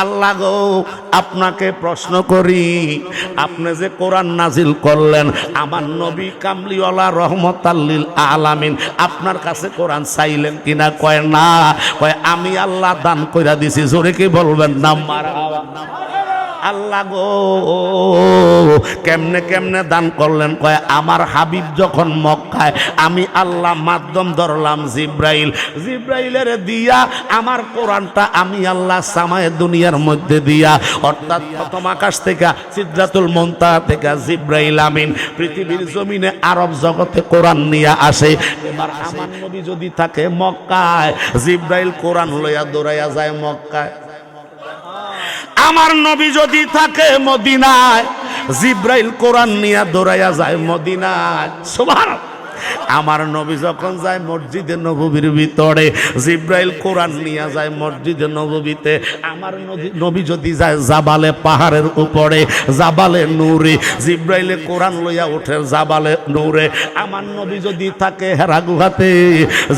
আল্লাহ গো আপনাকে প্রশ্ন করি, আপনি যে কোরআন নাজিল করলেন আমার নবী কামলিওয়ালা রহমতাল লিল আলামিন আপনার কাছে কোরআন চাইলেন কিনা? কয় না। কয় আমি আল্লাহ দান কইরা দিছি। জোরে কি বলবেন না মারহাবা? আল্লাহ গো কেমনে কেমনে দান করলেন? কয় আমার হাবিব যখন মক্কায় আমি আল্লাহ মাধ্যম ধরলাম জিব্রাইল, জিব্রাইলের দিয়া আমার কোরআনটা আমি আল্লাহ সামায়ে দুনিয়ার মধ্যে দিয়া, অর্থাৎ প্রথম আকাশ থেকে সিদরাতুল মুনতাহা থেকে জিব্রাইল আমিন পৃথিবীর জমিনে আরব জগতে কোরআন নিয়ে আসে। এবার আমার নবী যদি থাকে মক্কায়, জিব্রাইল কোরআন লইয়া দৌড়াইয়া যায় মক্কায়। আমার নবী যদি থাকে মদিনায়, জিব্রাইল কোরআন নিয়ে দৌড়াইয়া যায় মদিনায়। সুবহানাল্লাহ। আমার নবী যখন যায় মসজিদে নববীর ভিতরে, জিব্রাইল কোরআন নিয়ে যায় মসজিদে নববীতে। আমার নবী যদি যায় জাবালে পাহাড়ের উপরে, জাবালে নূরে, জিব্রাইলে কোরআন লইয়া ওঠে জাবালে নূরে। আমার নবী যদি থাকে হেরা গুহাতে,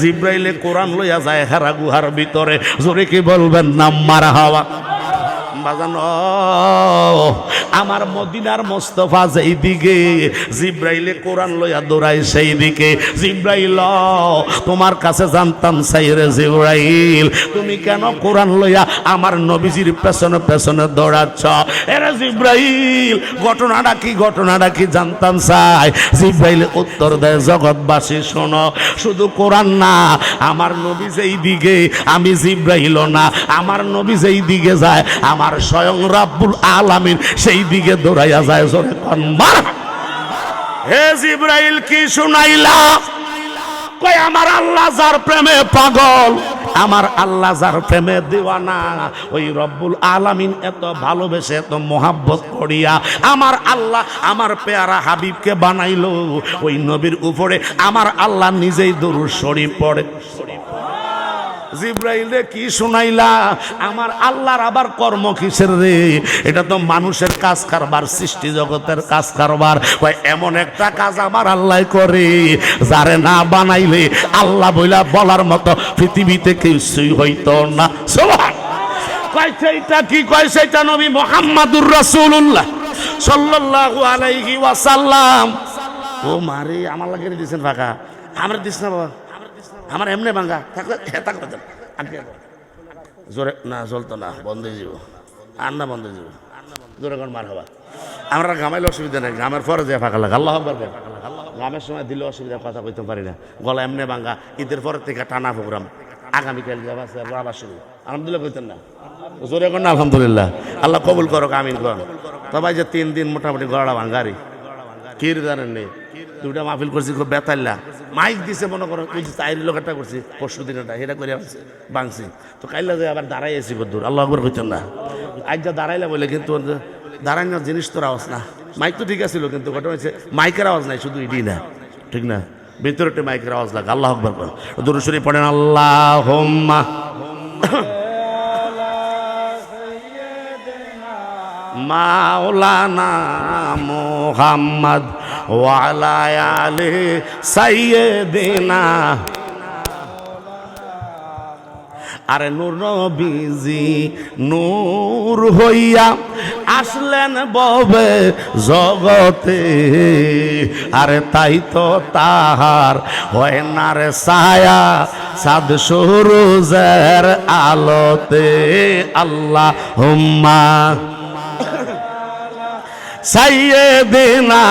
জিব্রাইলে কোরআন লইয়া যায় হেরা গুহার ভিতরে। জোরে কি বলবেন না মারহাবা? বাজানো আমার মদিনার মোস্তফা যেই দিকে, জিব্রাইলে কোরআন লইয়া দৌড়াই সেই দিকে। জিব্রাইল তোমার কাছে জানতাম চাই রে জিব্রাইল, তুমি কেন কোরআন লইয়া আমার নবীজির পেছনে পেছনে দৌড়াচ্ছ? এরে জিব্রাইল ঘটনাটা কি, ঘটনাটা কি জানতাম চাই। জিব্রাইল উত্তর দেয় জগৎবাসী শোনো, শুধু কোরআন না, আমার নবী যেই দিকে আমি জিব্রাইল না, আমার নবী যেই দিকে যায় আমার স্বয়ং রাব্বুল আলামিন সেই দিকে দৌড়াইয়া যায়। জোরে কোন মারহাবা। হে জিব্রাইল কি শুনাইলা? কই আমার আল্লাহ যার প্রেমে পাগল, আমার আল্লাহ যার প্রেমে দিওয়ানা, ওই রব্বুল আলামিন এত ভালোবেসে এত মোহাব্বত করিয়া আমার আল্লাহ আমার পেয়ারা হাবিবকে বানাইলো। ওই নবীর উপরে আমার আল্লাহ নিজেই দরুদ শরীফ পড়ে। জিব্রাইল রে কি শুনাইলা? আমার আল্লাহর আবার কর্ম কিসের রে? এটা তো মানুষের কাজ কারবার, সৃষ্টি জগতের কাজ কারবার। কয় এমন একটা কাজ আমার আল্লাহ করে যারে না বানাইলে আল্লাহ বইলা বলার মতো পৃথিবীতে কিছুই হইতো না। সুবহানাল্লাহ। কয় সেইটা কি? কয় সেইটা নবী মুহাম্মাদুর রাসূলুল্লাহ সাল্লাল্লাহু আলাইহি ওয়াসাল্লাম। ও মারে আমার লাগে দিছেন ফাঁকা, আমরা দিছ না বাবা, আমার এমনি ভাঙ্গা থাকলে থাকবে জোরে না, চলতো না, বন্ধ হয়ে যাব, আর না বন্ধ হয়ে যাব। জোরে কোন মার হবা। আমরা গামাইলে অসুবিধা নেই, গামের পরে যে ফাঁকা লাগে আল্লাহ আকবার। গামের সময় দিলে অসুবিধা, কথা কইতে পারি না, গলা এমনি ভাঙ্গা। ঈদের পরের থেকে টানা প্রোগ্রাম, আগামীকাল আবার শুরু। আলহামদুলিল্লাহ কইতেন না? জোরে কোন না আলহামদুলিল্লাহ। আল্লাহ কবুল করো, আমিন কর। তবে যে 3 দিন মোটামুটি গলাটা ভাঙ্গারি কি জানেন নেই। দুটা মাহফিল করছি খুব বেতাল্লা, মাইক দিছে মনে করো ওই যে 4 লোকটা করছি পরশু দিনটা, সেটা করে বাংছি। তো কাইলা যে আবার দাঁড়াই আছি কত দূর, আল্লাহ আকবার কইতেন না? আজ যা দাঁড়াইলা বলে, কিন্তু দাঁড়ানোর জিনিস তোর আওয়াজ না। মাইক তো ঠিক আছিল, কিন্তু ঘটনা হচ্ছে মাইকের আওয়াজ নাই, শুধু ইডি না, ঠিক না, ভিতরে মাইকের আওয়াজ লাগে। আল্লাহ আকবার কর, দরুদ শরীফ পড়েন। আল্লাহুম্মা মাওলানা মুহাম্মদ ওয়া আলা আলি সাইয়্যিদিনা। আরে নূর নবীজি নূর হইয়া আসলেন ববে জগতে, আরে তাই তো তাহার হয় না রে ছায়া চাঁদ সুরুজের আলোতে। আল্লাহুম্মা সাইয়্যিদিনা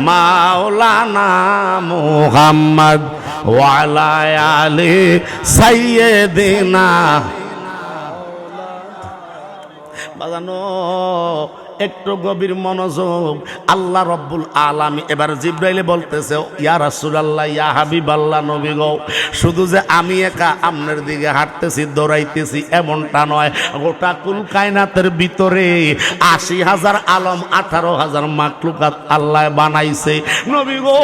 মাওলানা মুহাম্মদ ওয়া আলা আলি সাইয়্যিদিনা। বাজানো একটু গভীর মনোযোগ। আল্লাহ রব্বুল আলামিন এবার জিব্রাইলে বলতেছে, ইয়া রাসূলুল্লাহ, ইয়া হাবিবাল্লাহ, নবী গো, শুধু যে আমি একা আপনার দিকে হাঁটতেছি দৌড়াইতেছি এমনটা নয়, গোটা কুল কায়নাতের ভিতরে ৮০,০০০ আলম ১৮,০০০ মাখলুকাত আল্লাহ বানাইছে। নবী গো,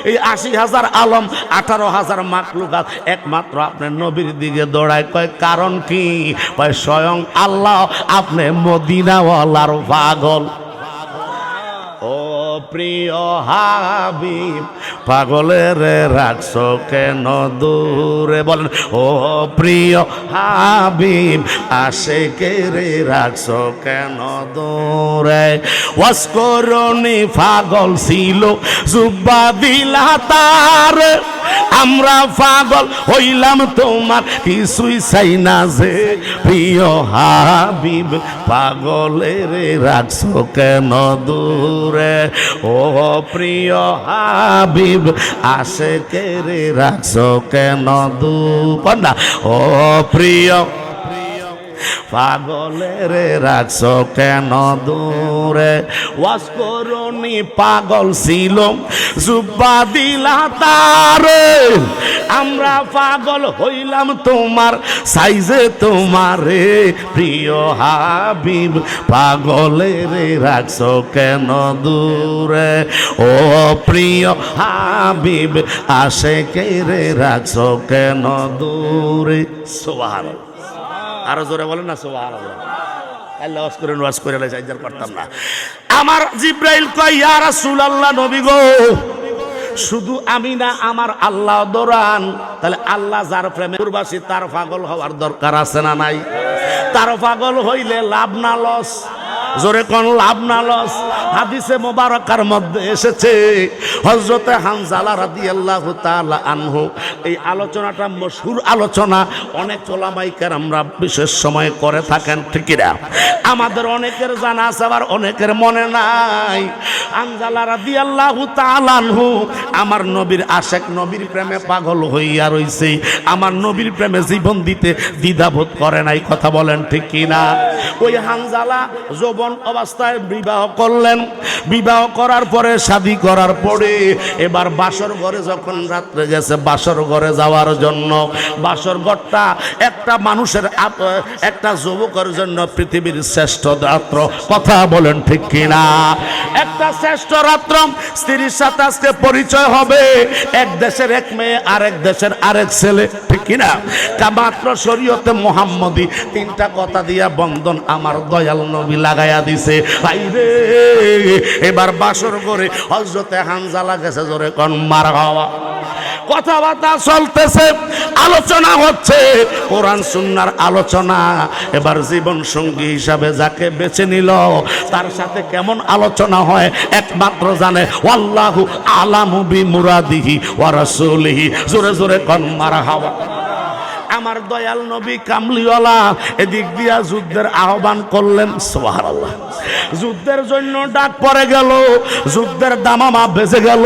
এই ৮০,০০০ আলম ১৮,০০০ মাখলুকাত একমাত্র আপনার নবীর দিকে দৌড়ায়। কয় কারণ কি? কয় স্বয়ং আল্লাহ আপনি মদিনাওয়ালার পাগল। ও প্রিয় হাবিব পাগলের রাখছো কেন দূরে, বলেন ও প্রিয় হাবিব আশিকের রাখছো কেন দূরে। ওয়াসকরণী পাগল ছিল জুব্বা দিলা তার, আমরা পাগল হইলাম তোমার কিছুই চাই না যে, প্রিয় হাবিব পাগলের রাখছো কেন দূরে, ও প্রিয় হাবিব আশিকের রাখছো কেন দূরে না, ও প্রিয় পাগলের রাখছো কেন দূরে। ওয়াসকরণী পাগল ছিল জুব্বা দিলা তারে, আমরা পাগল হইলাম তোমার সাইজে তোমারে, প্রিয় হাবিব পাগলের রাখছো কেন দূরে, ও প্রিয় হাবিব আশিকের রাখছো কেন দূরে। সুবহানাল্লাহ, আরো জোরে বলেন না সুবহানাল্লাহ। আল্লাহ ওয়াজ করেন, ওয়াজ করে সাইজার করতাম না। আমার জিব্রাইল কয় ইয়া রাসূলুল্লাহ, নবী গো শুধু আমি না আমার আল্লাহ দৌড়ান, তাহলে আল্লাহ যার প্রেমে পূর্বাসী তার পাগল হওয়ার দরকার আছে না নাই? তার পাগল হইলে লাভ না লস, জোরে কোন লাভ না লস। হাদিসে মোবারকার মধ্যে এসেছে হযরতে হানজালা রাদিয়াল্লাহু তাআলা আনহু, এই আলোচনাটা মশহুর আলোচনা, অনেক উলামায়ে কেরামরা বিশেষ সময় করে থাকেন, ঠিক না? আমাদের অনেকের জানা আছে, আবার অনেকের মনে নাই। হানজালা রাদিয়াল্লাহু তাআলা আনহু আমার নবীর আশিক, নবীর প্রেমে পাগল হইয়া রইছে, আমার নবীর প্রেমে জীবন দিতে দ্বিধাবোধ করে নাই, কথা বলেন ঠিক কি না? ওই হানজালা যৌবন অবস্থায় বিবাহ করলেন, বিবাহ করার পরে শাদী করার পরে এবার বাসর ঘরে যখন রাত্রে গেছে, বাসর ঘরে যাওয়ার জন্য, বাসর ঘরটা একটা মানুষের একটা যুবকের জন্য পৃথিবীর শ্রেষ্ঠ রাত্র, কথা বলেন ঠিক কিনা? একটা শ্রেষ্ঠ রাত্র, স্ত্রীর সাথে আজকে পরিচয় হবে, এক দেশের এক মেয়ে আর এক দেশের আরেক ছেলে, ঠিক কিনা? মাত্র শরীয়তে মুহাম্মদী তিনটা কথা দিয়া বন্ধন আমার দয়াল নবী লাগাইয়া দিছে। ভাইরে এবার বাসর করে হযরতে হানজালা গেছে, জোরে কোন মারহাবা। কথাবার্তা চলতেছে, আলোচনা হচ্ছে, কোরআন সুন্নাহর আলোচনা। এবার জীবন সঙ্গী হিসাবে যাকে বেছে নিল তার সাথে কেমন আলোচনা হয় একমাত্র জানে আল্লাহু আলামু বিমুরাদিহি ওয়া রাসূলিহি, জোরে জোরে কোন মারহাবা। আমার দয়াল নবী কামলিওয়ালা এদিক দিয়া যুদ্ধের আহ্বান করলেন, সুবহানাল্লাহ। যুদ্ধের জন্য ডাক পড়ে গেল, যুদ্ধের দামামা বেজে গেল,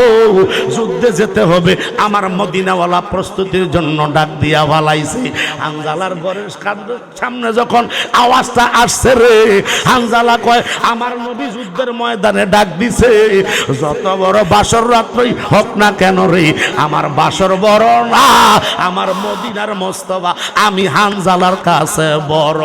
যুদ্ধে যেতে হবে। আমার মদিনাওয়ালা প্রস্তুতির জন্য ডাক দিয়া বালাইছে। হানজালার ঘরের সামনে যখন আওয়াজটা আসছে রে, হানজালা কয় আমার নবী যুদ্ধের ময়দানে ডাক দিছে, যত বড় বাসর রাত্রই হোক না কেন রে, আমার বাসর বড় না, আমার মদিনার মোস্তফা আমি হানজালার কাছে বড়।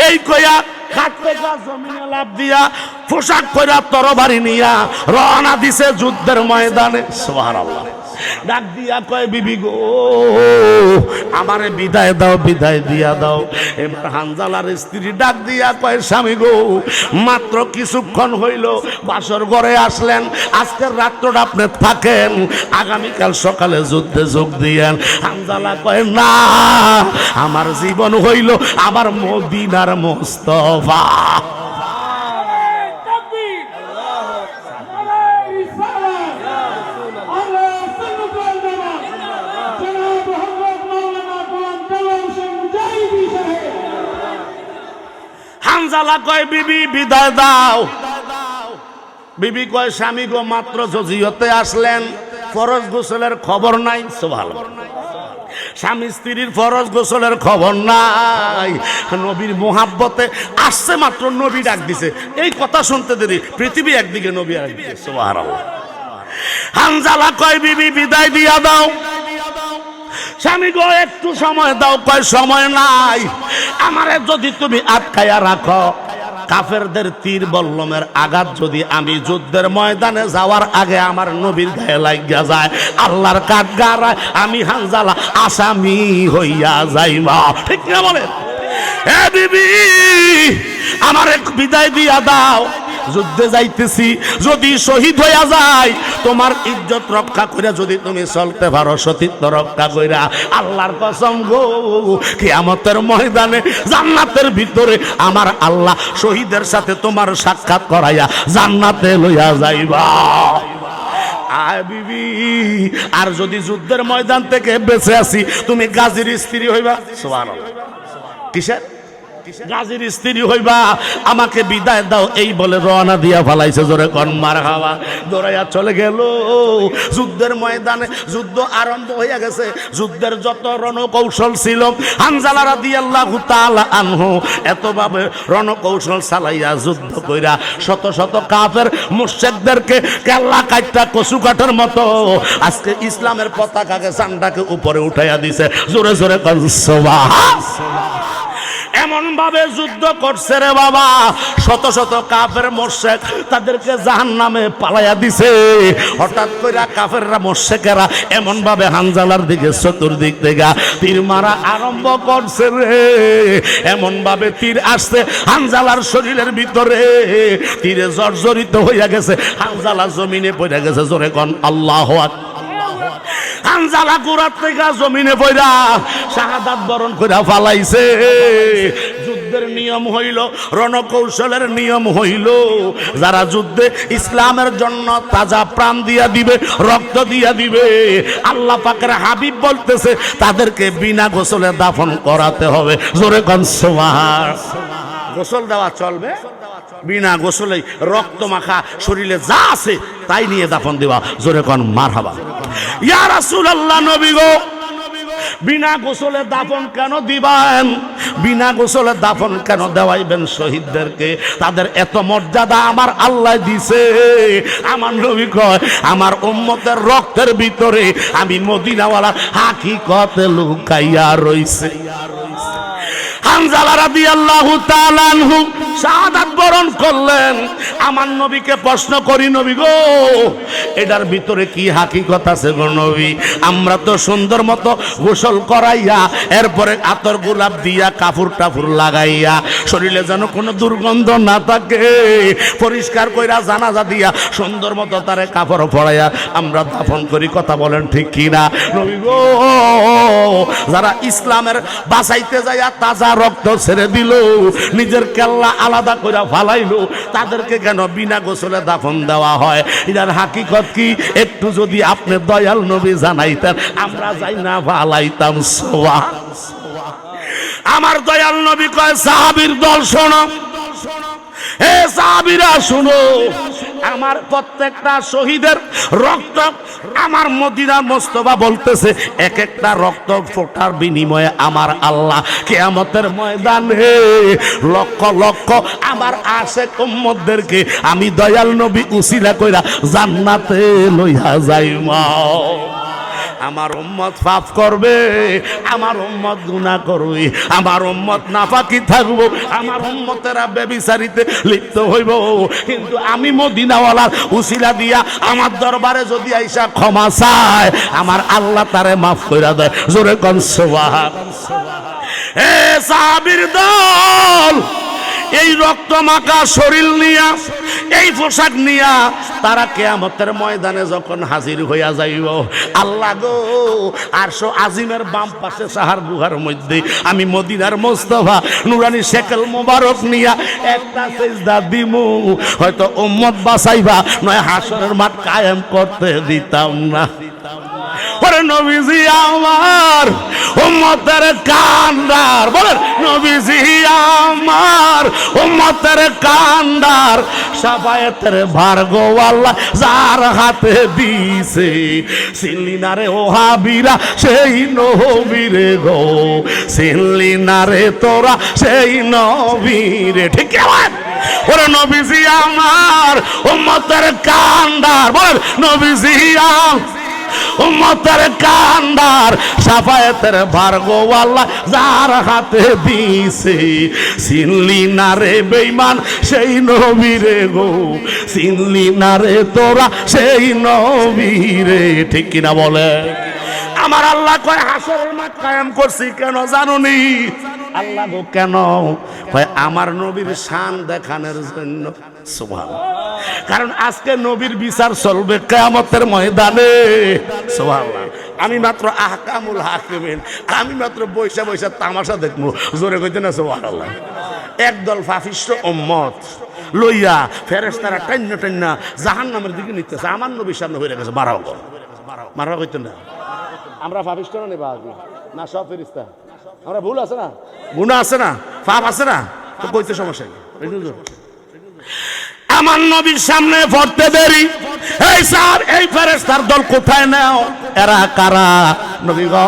এই কয়া খাটতে জমিনে লাফ দিয়া পোশাক কইরা তরবারি নিয়া রওনা দিছে যুদ্ধের ময়দানে, সুবহানাল্লাহ। ডাক দিয়া কয় বিবি গো আমারে বিদায় দাও, বিদায় দিয়া দাও। এবার হানজালার স্ত্রী ডাক দিয়া কয় স্বামী গো মাত্র কিছুক্ষণ হইল বাসর ঘরে আসলেন, আজকের রাত্রটা আপনি থাকেন, আগামীকাল সকালে যুদ্ধে যোগ দিয়েন। হানজালা কয় না, আমার জীবন হইল আমার মদিনার মোস্তফা। হানজালা কয় বিবি বিদায় দাও। বিবি কয় স্বামী গো মাত্র জজিয়তে আসলেন, ফরজ গোসলের খবর নাই। সুবহানাল্লাহ। স্বামী স্ত্রীর ফরজ গোসলের খবর নাই, নবীর মোহাব্বতে আসছে মাত্র, নবী ডাক দিছে। এই কথা শুনতে দেরি পৃথিবী একদিকে, নবী আরেকদিকে, সুবহানাল্লাহ। হানজালা কয় বিবি বিদায় দিয়া দাও। স্বামী গো একটু সময় দাও। কয় সময় নাই, আমারে যদি তুমি আটকায়া রাখো, কাফেরদের তীর বল্লমের আঘাত যদি আমি যুদ্ধের ময়দানে যাওয়ার আগে আমার নবীর গায়ে লাগিয়া যায়, আল্লাহর কাঠগড়ায় আমি হানজালা আসামি হইয়া যাইবা, ঠিক না বলেন? হে বিবি আমারে বিদায় দিয়া দাও। যুদ্ধে যাইতেছি, যদি শহীদ হইয়া যায় তোমার ইজ্জত রক্ষা করে যদি তুমি চলতে পারো, সতীত্ব রক্ষা কইরা, আল্লাহর কসম গো কিয়ামতের ময়দানে জান্নাতের ভিতরে আমার আল্লাহ শহীদের সাথে তোমার সাক্ষাৎ করাইয়া জান্নাতে লইয়া যাইবা। আয় বিবি, আর যদি যুদ্ধের ময়দান থেকে বেঁচে আসি তুমি গাজীর স্ত্রী হইবা। সুবহানাল্লাহ। কিসের গাজীর স্ত্রী হইবা, আমাকে বিদায় দাও এই বলে রওনা দিয়া ফেলাইছে। জোরে কোন মারহাবা। দৌড়াইয়া চলে গেল যুদ্ধের ময়দানে। যুদ্ধ আরম্ভ হয়ে গেছে। যুদ্ধের যত রণকৌশল ছিল হানজালা রাদিয়াল্লাহু তাআলা আনহু এতভাবে রণকৌশল চালাইয়া যুদ্ধ কইরা শত শত কাফের মুশরিকদেরকে কেল্লা কাটটা কচু কাটার মতো আজকে ইসলামের পতাকাকে ঝান্ডাকে উপরে উঠাইয়া দিছে। জোরে জোরে কোন সুবহানাল্লাহ। এমন ভাবে যুদ্ধ করছে রে বাবা, শত শত কাফের মুশরিক তাদেরকে জাহান্নামে পালাইয়া দিছে। হঠাৎ করে কাফেররা মুশরিকেরা এমন ভাবে হানজালার দিকে চতুর্দিক থেকে তীর মারা আরম্ভ করছে রে। এমন ভাবে তীর আসছে হানজালার শরীরের ভিতরে, তীরে জর্জরিত হইয়া গেছে, হানজালা জমিনে পড়ে গেছে। জোরে কোন আল্লাহু আকবার। হানজালা গোড়ার থেকে জমিনে পড়া শাহাদাত বরণ করে ফালাইছে। যুদ্ধের নিয়ম হইল, রণকৌশলের নিয়ম হইল, যারা যুদ্ধে ইসলামের জন্য তাজা প্রাণ দিয়া দিবে, রক্ত দিয়া দিবে, আল্লাহ পাকের হাবিব বলতেছে তাদেরকে বিনা গোসলে দাফন করাতে হবে। জোরে কোন সুবহানাল্লাহ। গোসল দেওয়া চলবে, বিনা গোসলে রক্ত মাখা শরীরে যা আছে তাই নিয়ে দাফন দেওয়া। জোরে কোন মারহাবা। ইয়া রাসূলুল্লাহ, নবী গো বিনা গোসলে দাফন কেন দিবেন? বিনা গোসলে দাফন কেন দেওয়াইবেন শহীদদেরকে? তাদের এত মর্যাদা আমার আল্লাহ দিছে। আমার নবী কয় আমার উম্মতের রক্তের ভিতরে আমি মদিনাওয়ালা হাকিকতে লুকাইয়া রইছে। হানজালা রাদিয়াল্লাহু তাআলা আনহু শাহাদাত বরণ করলেন। আমার নবীকে প্রশ্ন করি, নবী গো এটার ভিতরে কি হাকিকত আছে গো নবী? আমরা তো সুন্দর মতো গোসল করাইয়া এরপরে আতর গোলাপ দিয়া কাপড় টাপুর লাগাইয়া শরীরে যেন কোনো দুর্গন্ধ না থাকে পরিষ্কার কইরা জানাজা দিয়া সুন্দর মতো তারে কাপড় পরাইয়া আমরা দাফন করি। কথা বলেন ঠিক কিনা? নবী গো যারা ইসলামের বাঁচাইতে যাইয়া তাজা রক্ত ছেড়ে দিল, নিজের কেল্লা আলাদা করে ফালাইলো, তাদেরকে কেন বিনা গোসলে দাফন দেওয়া হয়? এটার হাকিকত কি একটু যদি আপনি দয়াল নবী জানাইতেন আমরা যাই না ফালাইতাম। আমার দয়াল নবী কয় সাহাবীর দল শোনো, হে সাহাবীরা শুনো, আমার প্রত্যেকটা শহীদের রক্ত আমার মদিনার মোস্তফা বলতেছে এক একটা রক্ত ফোঁটার বিনিময়ে আমার আল্লাহ কিয়ামতের ময়দানে লক্ষ লক্ষ আমার আশেক উম্মতদেরকে আমি দয়াল নবী উসিলা কইরা জান্নাতে লইয়া যাইমা। আমার উম্মত পাপ করবে, আমার উম্মত গুনাহ করবে, আমার উম্মত নাফাকি থাকবো, আমার উম্মতেরা ব্যভিচারিতে লিপ্ত হইব, কিন্তু আমি মদিনাওয়ালার উসিলা দিয়া আমার দরবারে যদি আইসা ক্ষমা চায় আমার আল্লাহ তারে মাফ কইরা দেয়। জোরে কোন সুবহানাল্লাহ। হে সাহাবীর দল, এই রক্ত মাখা শরীর নিয়া, এই পোশাক নিয়া তারা কিয়ামতের ময়দানে যখন হাজির হইয়া যাইব, আল্লাহ গো আরশ আজিমের বাম পাশে সাহার গুহার মধ্যে আমি মদিনার মোস্তফা নুরানি শেকেল মোবারক নিয়া একটা সিজদা দিমু, হয়তো উম্মত বাঁচাইবা নয় হাসরের মাঠ কায়েম করতে দিতাম না। ওরে নবীজি আমার উম্মতের কান্ডার, বলেন নবীজি আমার উম্মতের কান্ডার, শাফায়েতের ভার গো আল্লাহ যার হাতে দিছে, চিনলি না রে ওহাবীরা সেই নবীরে গো, চিনলি না রে তোরা সেই নবীরে। ঠিক আছে? ওরে নবীজি আমার উম্মতের কান্ডার, বলেন নবীজি উম্মতের কান্ডার, শাফায়েতের ভার গো আল্লাহ যার হাতে দিছে, চিনলি না রে বেঈমান সেই নবীরে গো, চিনলি না রে তোরা সেই নবীরে। ঠিক কিনা বলে? আমার আল্লাহ কয় হাসরের মাঠ কায়েম করছি কেন জানুনি? আল্লাহ গো কেন? কয় আমার নবীর শান দেখানোর জন্য। সুবহানাল্লাহ। কারণ আজকে নবীর বিচার চলবে কিয়ামতের ময়দানে। সুবহানাল্লাহ। আমি মাত্র আহকামুল হাকিমিন, আমি মাত্র বৈশা বৈশা তামাশা দেখবো। জোরে কইতে না সুবহানাল্লাহ। একদল পাপিষ্ঠ উম্মত লইয়া ফেরেশতারা টান্না টান্না জাহান্নামের দিকে নিতেছে। আমার নবীর সামনে হয়ে গেছে মারাও গো, মারাও কইতে না। আমরা পাপিষ্ঠ না নেবা না সব ফেরেশতা? আমরা ভুল আছে না, গুনাহ আছে না, পাপ আছে না, তো কইতে সমস্যা কি? আমার নবীর সামনে পড়তে দেরি। এই স্যার, এই ফেরেশতার দল কোথায় নাও? এরা কারা? নবী গো,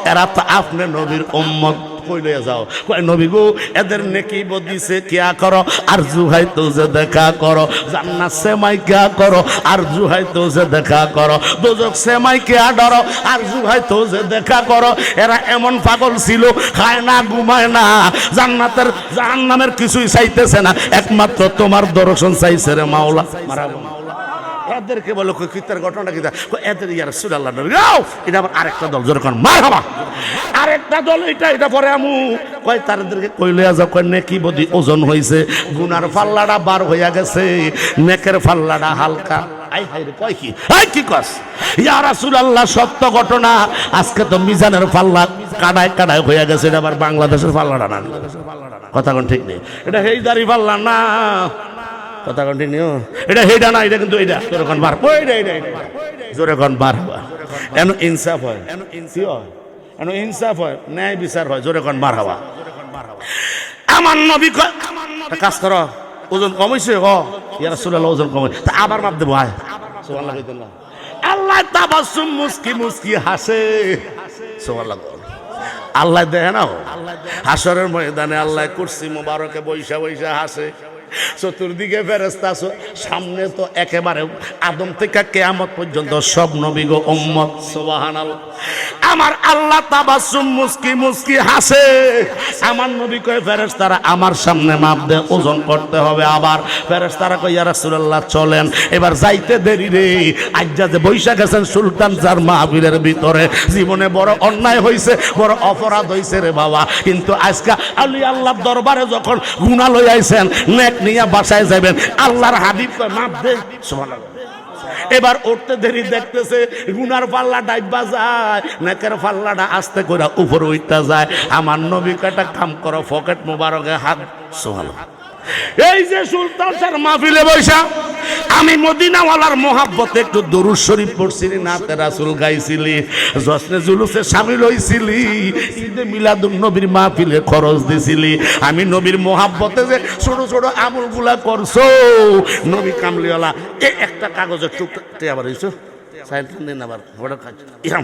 এরা তো আপনি নবীর উম্মত। কই লইয়া যাও? কয় নবী গো, এদের নেকি বদিছে কিয়া করো, আর জুহাই তো যে দেখা করো। জান্নাত সেমাই কিয়া করো, আর জুহাই তো যে দেখা করো। দোজক সেমাই কিয়া ডরো, আর জুহাই তো যে দেখা করো। এরা এমন পাগল ছিল, খায় না, ঘুমায় না, জান্নাতের জাহান্নামের কিছুই চাইতেছে না, একমাত্র তোমার দর্শন চাইছে রে মাওলা। মারাবো এদেরকে বলো কিতার ঘটনা কিতা? এদের ইয়া রাসূলুল্লাহ নবী গাও। এটা আবার আরেকটা দল, জোরে কোন মারহাবা। আরেকটা দল এটা পরে আমু কয় তাদেরকে কই লইয়া যাও? কয় নেকি বদি ওজন হইছে, গুনার পাল্লাটা বার হইয়া গেছে, নেকের পাল্লাটা হালকা। আই হাই রে, কয় কি? আই কি কস? ইয়া রাসূলুল্লাহ সত্য ঘটনা। আজকে তো মিজানের পাল্লা কাটায় কাটায় হইয়া গেছে। এটা আবার বাংলাদেশের পাল্লাটা না। কথা কোন ঠিক নেই। এটা হেইদারি পাল্লা না। কথা কন্টিনিউ। এটা হেডা না, এটা কিন্তু এইটা জোরে কোন বার। জোরে কোন বার। এন ইনসাফ হয়, এন ইনসাফ হয়, ন্যায় বিচার হয়। জোরে কোন বার হওয়া। আমার নবী কয় কাজ করো, ওজন কমাইছে গো। ইয়া রাসূলুল্লাহ ওজন কমাই, তা আবার মাপ দেবো। আয় সুবহানাল্লাহ কইতেন না? আল্লাহ তাবাসসুম মুস্কি মুস্কি হাসে। সুবহানাল্লাহ। আল্লাহ দেখে না হাসরের ময়দানে আল্লাহ কুরসি মুবারকে বৈশা বৈশা হাসে। চতুর্দিকে ফেরেশতা, সামনে তো একেবারে আদম থেকে কিয়ামত পর্যন্ত সব নবী গো উম্মত। সুবহানাল্লাহ। আমার আল্লাহ তাবাসসুম মুস্কি মুস্কি হাসে। আমার নবী কয় ফেরেশতারা আমার সামনে মাপ দে, ওজন করতে হবে। আবার ফেরেশতারা কয় ইয়া রাসূলুল্লাহ চলেন, এবার যাইতে দেরি রে। আজ্জা যে বৈশা গেছেন সুলতান যার মাহফিলের ভিতরে, জীবনে বড় অন্যায় হইছে, বড় অপরাধ হইছে রে বাবা, কিন্তু আজকে আলী আল্লাহর দরবারে যখন গুনাহ লই আইছেন, নেক নিয়া বাসায় যাবেন, আল্লাহর হাবিব কয় মাপ দে। সুবহানাল্লাহ। এবার উঠতে দেরি, দেখতেছে গুনার পাল্লা ডাইবা যায়, নেকের পাল্লাটা আস্তে করে উপরে উঠতে যায়। আমার নবী কাটা কাম করো, পকেট মোবারকে হাত। সুবহানাল্লাহ। এই যে সুলতান স্যার মাহফিলে বৈশা আমি মদিনাওয়ালার মোহাব্বতে একটু দরুদ শরীফ পড়ছিলি, নাতে রাসূল গাইছিলি, জশ্নে জুলুসে শামিল হইছিলি, ঈদে মিলাদুন নবীর মাহফিলে খরচ দিছিলি, আমি নবীর মোহাব্বতে যে ছোট ছোট আমলগুলা করছো, নবী কামলিওয়ালা এই একটা কাগজের টুকটা আবার হইছো সাইলেন্ট দেন আবার বড় কাজ ইরাম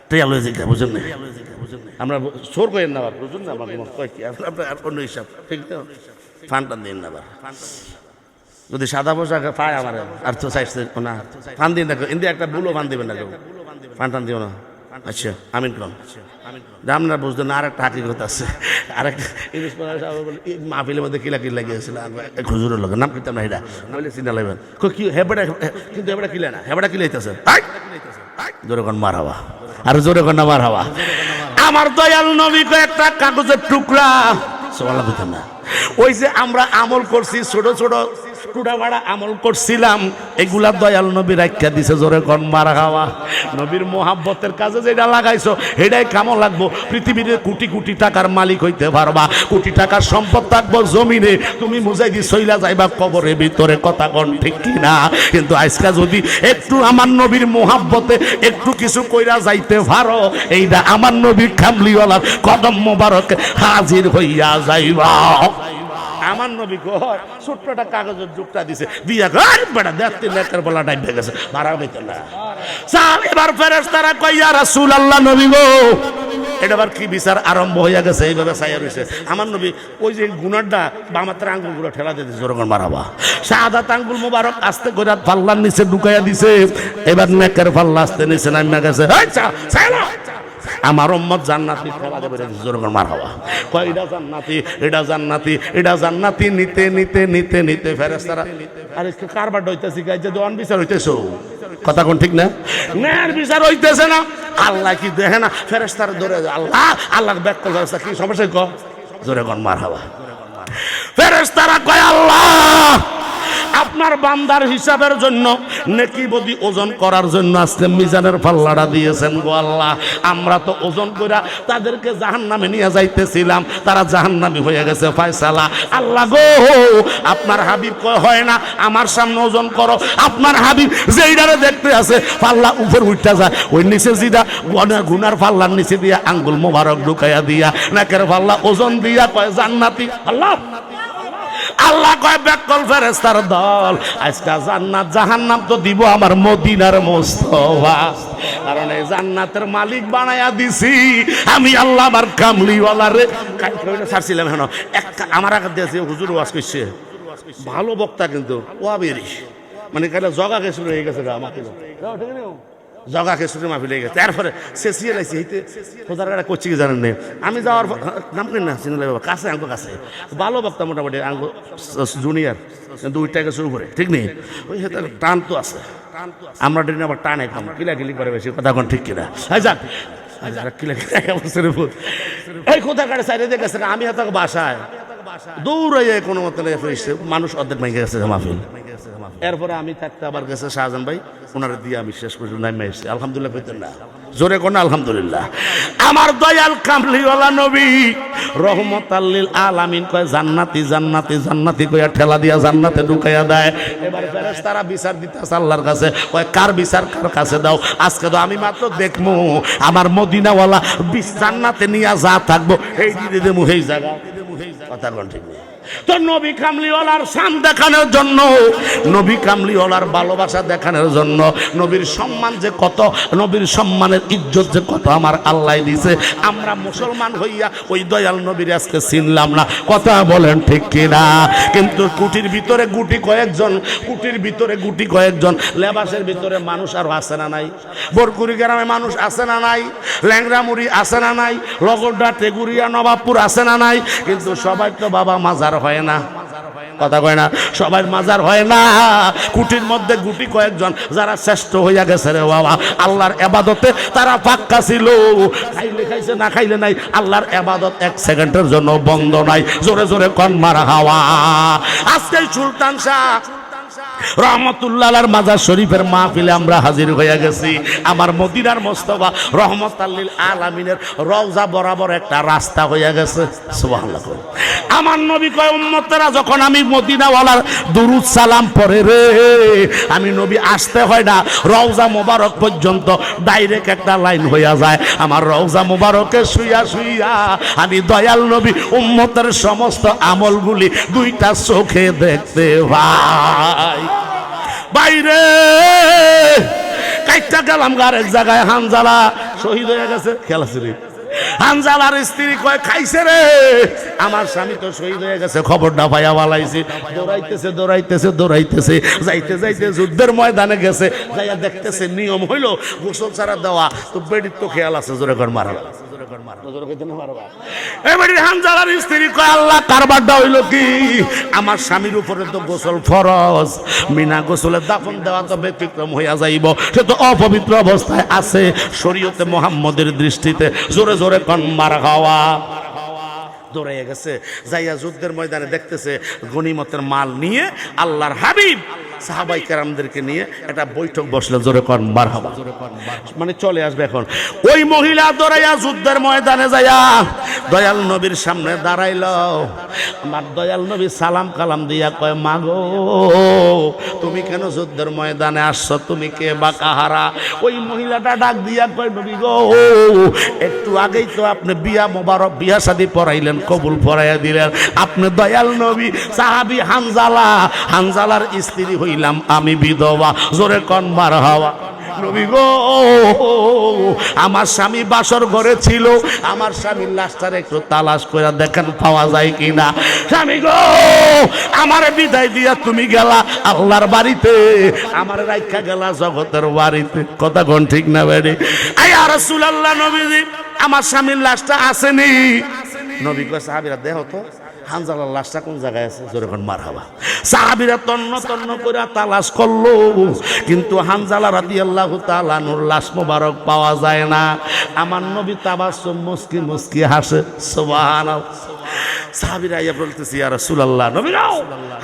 টেয়ালজি বুঝুন না, আমরা সোর করেন না, বুঝুন না, আমার কয় কি আপনার অন্য হিসাব ঠিক না, ফান্ড দিন না। যদি সাদা পোশাক পায় আমার আর তো চাইছে না, ফান দিন না, ইন্দি একটা বুলো ফান দিবেন না, কেউ ফান টান দিও না। আচ্ছা আমিন কলম আপনারা বুঝতেন না। আর একটা হাকিকত আছে, আরেকটা ইংলিশ মাহফিলের মধ্যে কিলা কিলা গিয়েছিল হুজুরের লোকের নাম কিতাম না, এটা বলে চিন্তা লাগবেন কি হেবেটা, কিন্তু হেবেটা কিলে না, হেবেটা কিলে হইতেছে জোরে কোন মার হাওয়া, আর জোরে কোন না মার হাওয়া। আমার দয়াল নবী একটা কাগজের টুকরা সবাই বুঝতাম না, ওই যে আমরা আমল করছি ছোট ছোট টুটা ভাড়া আমল করছিলাম, এগুলা দয়াল নবী রাখিয়া দিছে। জোরে কোন মার হাওয়া। নবীর মোহাব্বতের কাজে যেটা লাগাইছো এটাই কামো লাগবো। পৃথিবীতে কোটি কোটি টাকার মালিক হইতে পারবা, কোটি টাকার সম্পদ থাকবো জমিনে, তুমি মুজাই দি সইলা যাইবা কবরের ভিতরে, কথা কোন ঠিক কিনা? কিন্তু আজকে যদি একটু আমার নবীর মোহাব্বতে একটু কিছু কইরা যাইতে পারো, এইটা আমার নবীর কামলিওয়ালার কদম মোবারক হাজির হইয়া যাইবা। আমার নবী কয় ছোট্ট একটা কাগজের টুকরা দিছে, দিয়া বেটা দেখতে লেখার বলা ডাইবে গেছে, মারা হইতো না। স্যার এবার ফেরেশতারা কয় ইয়া রাসূলুল্লাহ নবী গো, এটা আবার কি বিচার আরম্ভ হইয়া গেছে, এইভাবে চাইয়া রইছে। আমার নবী ওই যে গুনারটা বামাত্র আঙ্গুলগুলো ঠেলা দিয়ে দিছে, জোরকন মারাবা। শাহাদাত আঙ্গুল মোবারক আস্তে করে পাল্লার নিচে ঢুকাইয়া দিছে, এবার নেকের পাল্লা আস্তে নিচে নামিয়া গেছে। আমার উম্মত জান্নাতি ফেলা দেবে, জোরকন মার হাওয়া। কয় এটা জান্নাতি, এটা জান্নাতি, এটা জান্নাতি, নিতে নিতে নিতে নিতে ফেরেশতারা আরে কারবার হইতাছি গাই যে দোয়ান বিচার হইতেছো কথা কোন ঠিক না? ন্যায়ের বিচার হইতেছে না, আল্লাহ কি দেখে না? ফেরেশতার ধরে আল্লাহ আল্লাহর ব্যাক করল, কি সমস্যা ক জোরে কোন মারহাবা। ফেরেশতারা কয় আল্লাহ আপনার বান্দার হিসাবের জন্য নেকি বদি ওজন করার জন্য আজকে মিজানের পাল্লাটা দিয়েছেন গো আল্লাহ। আমরা তো ওজন কইরা তাদেরকে জাহান্নামে নিয়ে যাইতেছিলাম, তারা জাহান্নামী হয়ে গেছে ফয়সালা। আল্লাহ গো আপনার হাবিব কয় হয় না, আমার সামনে ওজন করো। আপনার হাবিব যেইটারে দেখতে আছে পাল্লা উপর উঠা যায়, ওই নিচে যেটা গুনার পাল্লার নিচে দিয়া আঙ্গুল মোবারক ঢুকাইয়া দিয়া নাকের পাল্লা ওজন দিয়া কয় জান্নাতি। আল্লাহ আল্লাহ কয় ব্যাকল ফেরেশতার দল, আজকে জান্নাত জাহান্নাম তো দিব আমার মদিনার মোস্তফা, কারণ এই জান্নাতের মালিক বানায়া দিছি আমি আল্লাহ। আমার কামলিওয়ালা রে ছাড়ছিলাম হেন একটা আমার আগে দিয়েছে হুজুর ওয়াজ করছে, ভালো বক্তা কিন্তু ওয়াবেরি মানে কালে জগা কে শুরু হয়ে গেছে আমাকে জগা কে শুরু মাফি লেগে গেছে। তারপরে শেষিয়ে লাগছে এইতে খোদার কাটা করছি কি জানেন না, আমি যাওয়ার নাম কেন না চিনে বাবা কাছে আঙ্গ কাছে ভালো বক্তা মোটামুটি আঙ্গ জুনিয়র কিন্তু ওইটাকে শুরু করে ঠিক নেই, ওই টান তো আছে আমরা ডিন আবার টান একদম কিলাকিলি করে বেশি কথা কোন ঠিক কিনা। যাক এই খোদার কাটা সাইডে দেখেছে আমি হয়তো বাসায় দৌড়াইয়ে কোনো মতো মানুষ অর্ধেক ভেঙে গেছে মাহফিল। এরপরে আমি থাকতে আবার গেছে শাহজাহান ভাই, ওনারা দিয়ে আমি শেষ করে নামে এসেছি। আলহামদুলিল্লাহ কইতেন না জোরে কোন আলহামদুলিল্লাহ। আমার দয়াল কামলিওয়ালা নবী রহমতাল লিল আলামিন কয় জান্নাতি জান্নাতি জান্নাতি কইয়া ঠেলা দিয়া জান্নাতে ঢুকাইয়া দেয়। এবার ফেরেশতারা বিচার দিতেছে আল্লাহর কাছে, কয় কার বিচার কার কাছে দাও? আজকে তো আমি মাত্র দেখমু আমার মদিনাওয়ালা জান্নাতে নিয়ে যা থাকবো এই দিদি দেবো এই জায়গা কথা কোন ঠিক নেই। তো নবী কামলিওয়ালার শান দেখানোর জন্য, নবী কামলিওয়ালার ভালোবাসা দেখানোর জন্য, নবীর সম্মান যে কত, নবীর সম্মানের ইজ্জত যে কত আমার আল্লাহ দিছে, আমরা মুসলমান হইয়া ওই দয়াল নবীর আজকে চিনলাম না। কথা বলেন ঠিক কিনা? কিন্তু কুটির ভিতরে গুটি কয়েকজন, কুটির ভিতরে গুটি কয়েকজন, লেবাসের ভিতরে মানুষ আরো আছে না নাই? বরকুড়ি গ্রামে মানুষ আছে না নাই? ল্যাংরামুড়ি আছে না নাই? লগরডা টেগুরিয়া নবাবপুর আছে না নাই? কিন্তু সবাই তো বাবা মাজার হয় না, কথা কয় না, সবাই মাজার হয় না। কুটির মধ্যে গুটি কয়েকজন যারা শ্রেষ্ঠ হইয়া গেছে রে বাবা, আল্লাহর এবাদতে তারা পাক্কা ছিল। খাইলে খাইছে না খাইলে নাই, আল্লাহর এবাদত এক সেকেন্ডের জন্য বন্ধ নাই। জোরে জোরে কন মারা হাওয়া। আজকে সুলতান শাহ রহমতুল্লাহ আলাইহির মাজার শরীফের মাহফিলে আমরা হাজির হয়ে গেছি। আমার মদিনার মোস্তফা রহমতাল লিল আলামিনের রওজা বরাবর একটা রাস্তা হয়ে গেছে। সুবহানাল্লাহ। আমার নবী কয় উম্মতেরা যখন আমি মদিনাওয়ালার দুরুদ সালাম পড়ে রে, আমি নবী আসতে হয় না, রওজা মোবারক পর্যন্ত ডাইরেক্ট একটা লাইন হইয়া যায়। আমার রওজা মোবারকে শুইয়া শুইয়া আমি দয়াল নবী উম্মতের সমস্ত আমলগুলি দুইটা চোখে দেখতে ভাই বাইরে কাইটা গেলাম আরেক জায়গায়, হানজালা শহীদ হয়ে গেছে। খেয়াল আছে রে, হানজালার স্ত্রী কয় খাইছে রে, আমার স্বামী তো শহীদ হয়ে গেছে, খবরটা পাইয়া বালাইছি। দৌড়াইতেছে দৌড়াইতেছে দৌড়াইতেছে, যাইতে যাইতে যুদ্ধের ময়দানে গেছে, যাইয়া দেখতেছে নিয়ম হইলো গোসল ছাড়া দেওয়া। তো বেডির তো খেয়াল আছে, জোরে কর মারা হানজালার স্ত্রী কয় আল্লাহ কারবারটা হইল কি? আমার স্বামীর উপরে তো গোসল ফরজ, বিনা গোসলে দাফন দেওয়া তো ব্যতিক্রম হইয়া যাইব, সে তো অপবিত্র অবস্থায় আছে শরীয়তে মুহাম্মদের দৃষ্টিতে। জোরে জোরে কন মারা খাওয়া। দৌড়াইয়া গেছে, যাইয়া যুদ্ধের ময়দানে দেখতেছে গনিমতের মাল নিয়ে আল্লাহর হাবিব সাহাবাই কেরামদেরকে নিয়ে একটা বৈঠক বসলে। জোরে কর মারহাবা, মানে চলে আসবে এখন। ওই মহিলা দৌড়াইয়া যুদ্ধের ময়দানে যাইয়া দয়াল নবীর সামনে দাঁড়াইল। আমার দয়াল নবী সালাম কালাম দিয়া কয় মাগো তুমি কেন যুদ্ধের ময়দানে আসছো? তুমি কে বা কাহারা? ওই মহিলাটা ডাক দিয়া কয় নবী গো, একটু আগেই তো আপনি বিয়া মোবারক বিয়া শাদী পড়াইলেন, কবুল পড়াইয়া দিলেন। আপনি দয়াল নবী সাহাবী হানজালা, হানজালার স্ত্রী হইলাম আমি বিধবা। জোরে কন মারহাবা। নবী গো আমার স্বামী বাসর ঘরে ছিল, আমার স্বামীর লাশটার একটু তালাশ করে দেখেন পাওয়া যায় কিনা। স্বামী গো আমার বিদায় দিয়া তুমি গেলা আল্লাহর বাড়িতে, আমার রাইখা গেলা জগতের বাড়িতে। কথা কোন ঠিক না বেড়ে? আয়া রাসূলুল্লাহ নবীজি আমার স্বামীর লাশটা আসেনি। নবী কয় সাহাবীরা দেখো তো, হানজালার লাশটা কোন জায়গায় আছে, জোরে কোন মারহাবা। সাহাবীরা তন্ন তন্ন করে তালাশ করলো, কিন্তু হানজালা রাদিয়াল্লাহু তাআলা আনহুর লাশ মোবারক পাওয়া যায় না। আমার নবী তাবাসসুম মুস্কি মুস্কি হাসে, সুবহানাল্লাহ। সাহাবীরা ইয়া বলতেছে, ইয়া রাসূলুল্লাহ, নবী নাও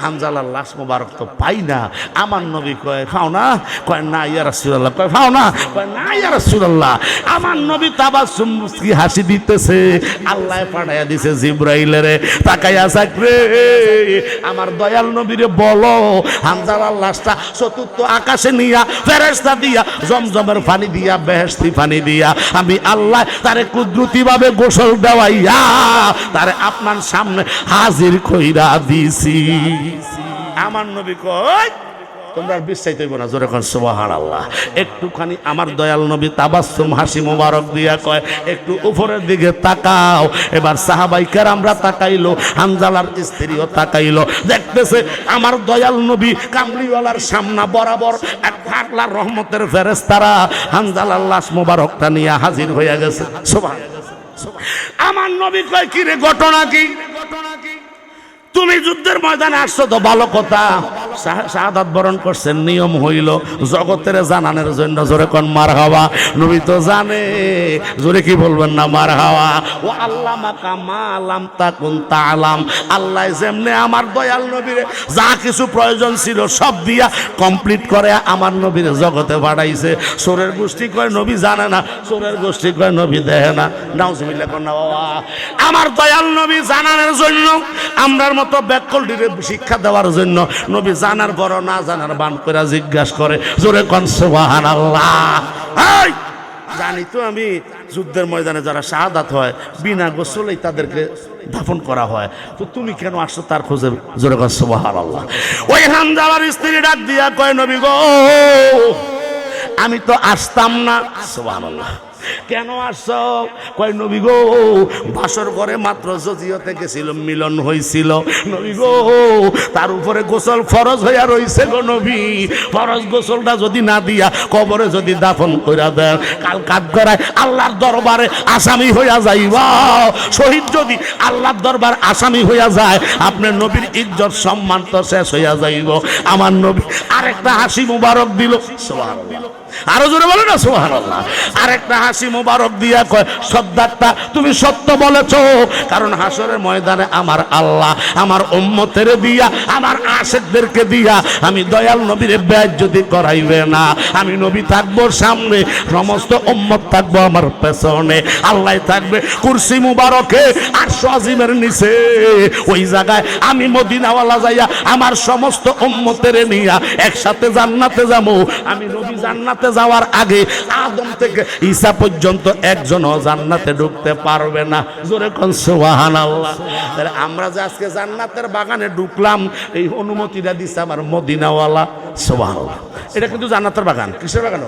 হানজালার লাশ মোবারক তো পাই না। আমার নবী কয় পাও না? কয় না ইয়া রাসূলুল্লাহ। কয় পাও না? কয় না ইয়া রাসূলুল্লাহ। আমার নবী তাবাসসুম মুস্কি হাসি দিতেছে। আল্লাহ পাঠাইয়া দিছে জিবরাইলেরে, তাকাইয়া সাকরে আমার দয়াল নবীরে বলো হানজালার লাশটা চতুর্থ আকাশে নিয়া ফেরেশতা দিয়া জমজমের পানি দিয়া বেহেশতি পানি দিয়া আমি আল্লাহ তারে কুদরতি ভাবে গোসল দেওয়াইয়া তারে আপনার সামনে হাজির কইরা দিছি। আমার নবী কয় তোমরা বিশ্বাস হইব না, জোরে কোন সুবহানাল্লাহ। একটুখানি আমার দয়াল নবী তাবাসসুম হাসি মোবারক দিয়া কয় একটু উপরের দিকে তাকাও। এবার সাহাবাই কেরামরা তাকাইলো, হানজালার স্ত্রীও তাকাইলো, দেখতেছে আমার দয়াল নবী কামলিওয়ালার সামনে বরাবর এক পাগলা রহমতের ফেরেশতারা হানজালার লাশ মোবারকটা নিয়ে হাজির হয়ে গেছে। সুবহানাল্লাহ। আমার নবী কয় কি রে ঘটনা কি? তুমি যুদ্ধের ময়দানে আসছো তো ভালো কথা, শাহাদাত বরণ করছেন, নিয়ম হইল জগতের জানানোর জন্য, জোরে কোন মারহাবা। নবী তো জানে, জোরে কি বলবেন না মারহাবা। ও আল্লামাকা মা লাম তাকুন তাআলাম, আল্লাহ যেমনে আমার দয়াল নবীরে যা কিছু প্রয়োজন ছিল সব দিয়া কমপ্লিট করে আমার নবীরে জগতে পাঠাইছে। সোরের গোষ্ঠী কয় নবী জানে না, সোরের গোষ্ঠী কয় নবী দেখে না। নাউজুবিল্লাহ কোন না বাবা। আমার দয়াল নবী জানানোর জন্য, আমরার মতো ব্যাককলটিরে শিক্ষা দেওয়ার জন্য নবী জানার বড় না জানার বান করে জিজ্ঞাসা করে, জোরে কোন সুবহানাল্লাহ। এই জানি তো আমি যুদ্ধের ময়দানে যারা শাহাদাত হয় বিনা গোসলেই তাদেরকে দাফন করা হয়, তো তুমি কেন আসছো তার খোঁজে, জোরে কোন সুবহানাল্লাহ। ওই হানজালার স্ত্রী ডাক দিয়া কয় নবী গো আমি তো আসতাম না। সুবহানাল্লাহ। কেন আসছো? কয় নবী গো বাসর ঘরে মাত্র জজিয়তে গেছিল, মিলন হয়েছিল নবী গো, তার উপরে গোসল ফরজ হইয়া রইছে গো নবী। ফরজ গোসলটা যদি না দিয়া কবরে যদি দাফন কইরা দেন, কাল কাঠ গড়ায় আল্লাহর দরবারে আসামি হইয়া যাইবা। শহীদ যদি আল্লাহর দরবার আসামি হইয়া যায়, আপনার নবীর ইজ্জত সম্মান তো শেষ হইয়া যাইব। আমার নবী আরেকটা হাসি মুবারক দিল। সুবহানাল্লাহ। আরো জোরে বলে না সুবহানাল্লাহ। আরেকটা হাসি মুবারক দিয়া কয় সদ্দারটা তুমি সত্য বলেছো, কারণ হাসরের ময়দানে আমার আল্লাহ আমার উম্মতের দিয়া আমার আশিকদেরকে দিয়া আমি দয়াল নবীর বেইজ্জতি করাইবে না। আমি নবী থাকবো সামনে, সমস্ত উম্মত থাকবো আমার পেছনে, আল্লাহ থাকবে কুরসি মুবারকে আরশ আজিমের নিচে। ওই জায়গায় আমি মদিনাওয়ালা যাইয়া আমার সমস্ত উম্মতের নিয়া একসাথে জান্নাতে যাবো। আমি নবী জান্নাতে যাওয়ার আগে আদম থেকে ঈসা পর্যন্ত একজনও জান্নাতে ঢুকতে পারবে না। জোরে কোন সুবহানাল্লাহ। তাহলে আমরা যে আজকে জান্নাতের বাগানে ঢুকলাম, এই অনুমতিটা দিচ্ছে আমার মদিনাওয়ালা। সুবহানাল্লাহ। এটা কিন্তু জান্নাতের বাগান। কিসের বাগান?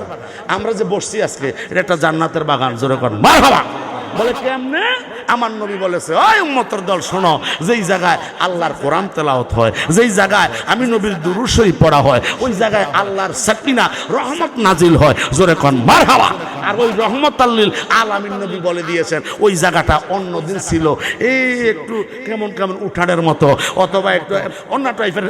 আমরা যে বসছি আজকে এটা একটা জান্নাতের বাগান। জোরে কোন মারহাবা। বলে কেমনে? আমার নবী বলেছে ওই উম্মতের দল শোনো, যেই জায়গায় আল্লাহর কোরআন তেলাওয়াত হয়, যেই জায়গায় আমি নবীর দুরূদ শরীফ পড়া হয়, ওই জায়গায় আল্লাহর সাকিনা রহমত নাজিল হয়। জোরে কোন মারহাবা। আর ওই রহমতাল লিল আলামিন নবী বলে দিয়েছেন ওই জায়গাটা অন্যদিন ছিল এই একটু কেমন কেমন উঠানের মতো, অথবা একটু অন্য টাইপের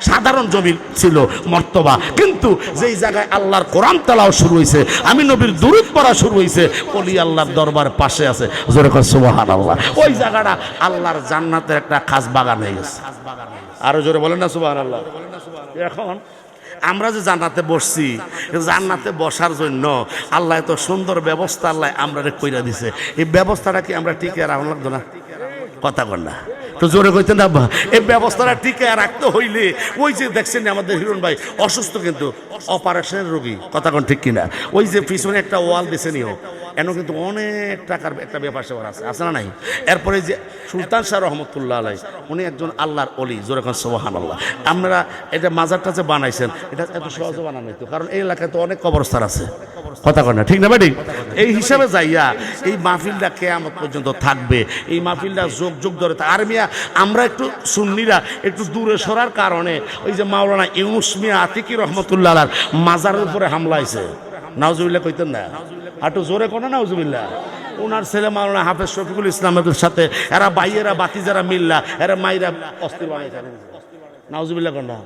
সাধারণ জমি ছিল মর্তবা, কিন্তু যেই জায়গায় আল্লাহর কোরআন তেলাওয়াত শুরু হয়েছে, আমি নবীর দুরূদ পড়া শুরু হয়েছে, ওলি আল্লাহর দরবার পাশে আছে। জোরে কোন সুবহানাল্লাহ। ওই জায়গাটা আল্লাহর জান্নাতের একটা খাস বাগান হয়ে গেছে। আরো জোরে বলেন না সুবহানাল্লাহ। এখন আমরা যে জান্নাতে বসছি, জান্নাতে বসার জন্য আল্লাহ এত সুন্দর ব্যবস্থা আল্লাহ আমরা কইরা দিছে। এই ব্যবস্থাটা কি আমরা টিকে রাখা লাগতো না? কথা কর না তো জোরে কইতেন না। এই ব্যবস্থাটা টিকে রাখতে হইলে ওই যে দেখছেন আমাদের হিরণ ভাই অসুস্থ, কিন্তু অপারেশনের রোগী, কথা কন ঠিক কিনা? ওই যে পিছনে একটা ওয়াল দিছে নিও, এন কিন্তু অনেক টাকার একটা ব্যাপার সেবার আছে, আছে না নাই? এরপরে যে সুলতান শাহ রহমতুল্লাহ আলাই, উনি একজন আল্লাহর অলি। জোরে কোন সুবহানাল্লাহ। আপনারা এটা মাজারটা যে বানাইছেন, এটা এত সহজে বানানো হইতো, কারণ এই এলাকায় তো অনেক কবরস্থান আছে, কথা কন না ঠিক না বেটি? এই হিসাবে যাইয়া এই মাহফিলটা কিয়ামত পর্যন্ত থাকবে। এই মাহফিলটা যোগ যোগ ধরে। আর মিয়া আমরা একটু সুন্নিরা একটু দূরে সরার কারণে ওই যে মাওলানা ইউনুস মিয়া আতিকি রহমতুল্লাহ আলার মাজারের উপরে হামলা হয়েছে। নাউজুবিল্লাহ কইতেন না? একটু জোরে কোন নাউজুবিল্লাহ। ওনার ছেলে মাওলানা হাফেজ শফিকুল ইসলামের সাথে এরা বাইয়েরা বাতিজারা মিল্লা এরা মাইরা অস্থির বানাইছে নাউজুবিল্লাহ কন্যা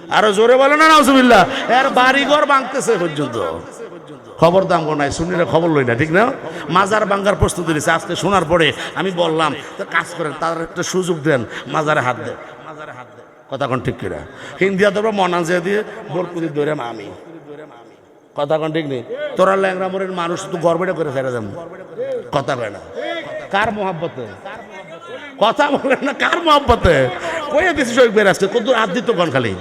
আরো জোরে বলে না নাউজুবিল্লাহ এর বাড়িঘর ভাঙতেছে পর্যন্ত খবর দাম নাই শুনিলে খবর লই না ঠিক না মাজার ভাঙ্গার প্রস্তুতি নিচ্ছে আজকে শোনার পরে আমি বললাম তো কাজ করেন তার একটা সুযোগ দেন মাজারে হাত দেন কথা কোন ঠিক কিনা হিন্দিয়া দেবো মনাজে দিয়ে বোরকুদি ধরে আমি কথা কোন ঠিক নেই তোরা ল্যাংরা মোড়ের মানুষ তো গর্বেটা করে ফেলে দেন কথা কয় না কার মহাব্বতে কথা বলেন না কার মহাব্বতে কয়ে দিছি শহীদ বের আসছে কত আদিত্য কোন খালি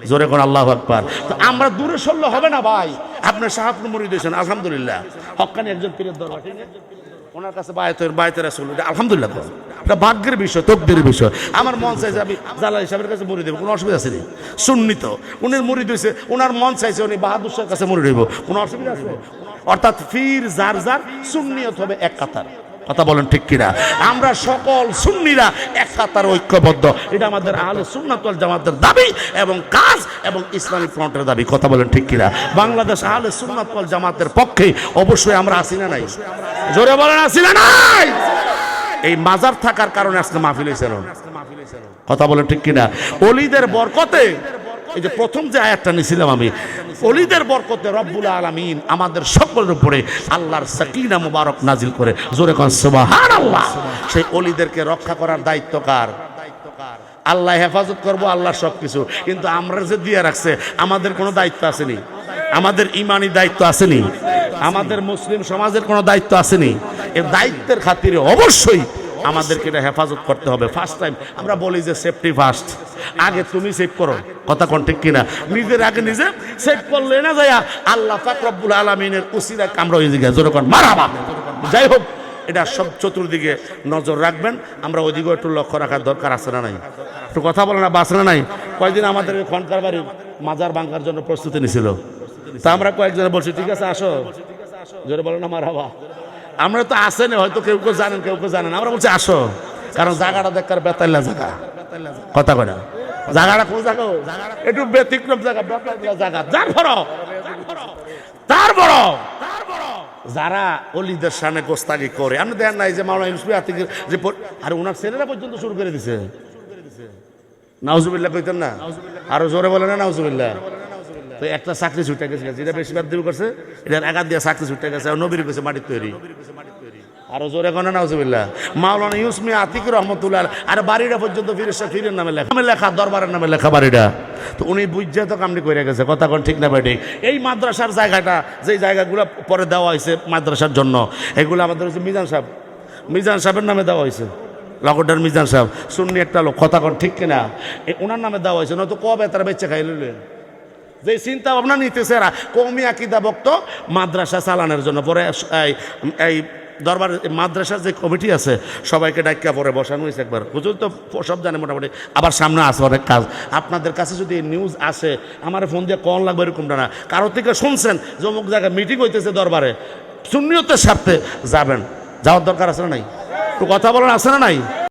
জোরে কোন আল্লাহু আকবার তো আমরা দূরে সরলে হবে না ভাই আপনার সাহাবপুর মুরিদ হয়েছেন আলহামদুলিল্লাহ হক্কানি একজন পীরের দরবার ওনার কাছে বায়তের রাসূল আলহামদুলিল্লাহ এটা ভাগ্যের বিষয় তকদিরের বিষয় আমার মন চাইছে আমি জালাল সাহেবের কাছে মুরিদ হইব কোনো অসুবিধা আছে না সুন্নি তো উনি মুরিদ হয়েছে ওনার মন চাইছে উনি বাহাদুর শাহের কাছে মুরিদ হইব কোনো অসুবিধা আছে অর্থাৎ ফির যার যার সুন্নিয়ত হবে এক কাতার কথা বলেন ঠিক কিনা আমরা সকল সুন্নিরা এক কাতার ঐক্যবদ্ধ এটা আমাদের আহলে সুন্নাত ওয়াল জামাতের দাবি এবং কাজ এবং ইসলামিক ফ্রন্টের দাবি কথা বলেন ঠিক কিনা বাংলাদেশ আহলে সুন্নাত ওয়াল জামাতের পক্ষে অবশ্যই আমরা আছি না নাই জোরে বলেন আছি না নাই এই মাজার থাকার কারণে আজকে মাহফিল হয়েছে কথা বলেন ঠিক কিনা ওলিদের বরকতে এই যে প্রথম যে আয়াতটা নিয়েছিলাম আমি ওলিদের বরকতে রব্বুল আলামিন আমাদের সকলের উপরে আল্লাহর সাকিনা মুবারক নাজিল করে জোরে কোন সুবহানাল্লাহ সেই ওলিদেরকে রক্ষা করার দায়িত্ব কার আল্লাহ হেফাজত করবো আল্লাহ সবকিছু কিন্তু আমরা যে দিয়ে রাখছে আমাদের কোনো দায়িত্ব আসেনি আমাদের ইমানি দায়িত্ব আসেনি আমাদের মুসলিম সমাজের কোনো দায়িত্ব আসেনি এই দায়িত্বের খাতিরে অবশ্যই আমাদেরকে এটা হেফাজত করতে হবে ফার্স্ট টাইম আমরা বলি যে সেফটি ফার্স্ট আগে তুমি সেভ করো কথা কোন ঠিক কিনা নিজের আগে নিজে সেভ করলে না যায়া আল্লাহ পাক রব্বুল আলামিনের উসিলায় কামড় হয়ে যায় জোরে কোন মারহাবা যাই হোক এটা সব চতুর্দিকে নজর রাখবেন আমরা ওইদিকে একটু লক্ষ্য রাখার দরকার আছে না নাই একটু কথা বলে না বাস না নাই কয়েকদিন আমাদের খনকার বাড়ির মাজার ভাঙার জন্য প্রস্তুতি নিছিল তা আমরা কয়েকজনে বলছি ঠিক আছে আসো জোরে বলো না মারহাবা আমরা তো আসে না হয়তো কেউ কেউ জানেন কেউ কেউ জানেন আমরা বলছি আসো কারণ জায়গাটা দেখার বেতাল্লা জায়গা কথা কয় না জায়গাটা কোন জায়গা একটু ব্যতিক্রম জায়গা বেতাল্লা জায়গা যার ফরক তার বড় যারা অলিদের সামনে গোস্তাগি করে আপনি দেখেন নাই যে মাওলানা ইউসুফ আতিকের যে আর ওনার ছেলেরা পর্যন্ত শুরু করে দিছে নাউজুবিল্লাহ কইতেন না আরো জোরে বলে না নাউজুবিল্লাহ তো একটা চাকরি ছুটে গেছে যেটা বেশি বাদ দিবি করছে এটার আঘাত দিয়ে চাকরি ছুটে গেছে নবীর কইছে মাটির তৈরি আরো জোরে কোন নাউজুবিল্লাহ মাওলানা ইউসুফ আতিক রহমতুল্লাহ আর বাড়িটা পর্যন্ত ফিরের নামে লেখা দরবারের নামে লেখা বাড়িটা তো উনি বুঝছে তো কামড়ি করে গেছে কথা কোন ঠিক না ভাই এই মাদ্রাসার জায়গাটা যে জায়গাগুলো পরে দেওয়া হয়েছে মাদ্রাসার জন্য এগুলো আমাদের হচ্ছে মিজান সাহেবের নামে দেওয়া হয়েছে লগডার মিজান সাহেব সুন্নি একটা লোক কথা কোন ঠিক কিনা ওনার নামে দেওয়া হয়েছে নয়তো কবে তারা বেঁচে খাই লইলেন যে চিন্তা ভাবনা নিতেছে এরা কওমি আকীদা ভক্ত মাদ্রাসা চালানোর জন্য পরে এই দরবার মাদ্রাসার যে কমিটি আছে সবাইকে ডাক্কা পরে বসানো হয়েছে একবার হুজুর তো সব জানে মোটামুটি আবার সামনে আসে অনেক কাজ আপনাদের কাছে যদি নিউজ আসে আমার ফোন দিয়ে কল লাগবে এরকমটা না কারোর থেকে শুনছেন যে অমুক জায়গায় মিটিং হইতেছে দরবারে সুন্নিয়তের স্বার্থে যাবেন যাওয়ার দরকার আছে না নাই একটু কথা বলার আছে না নাই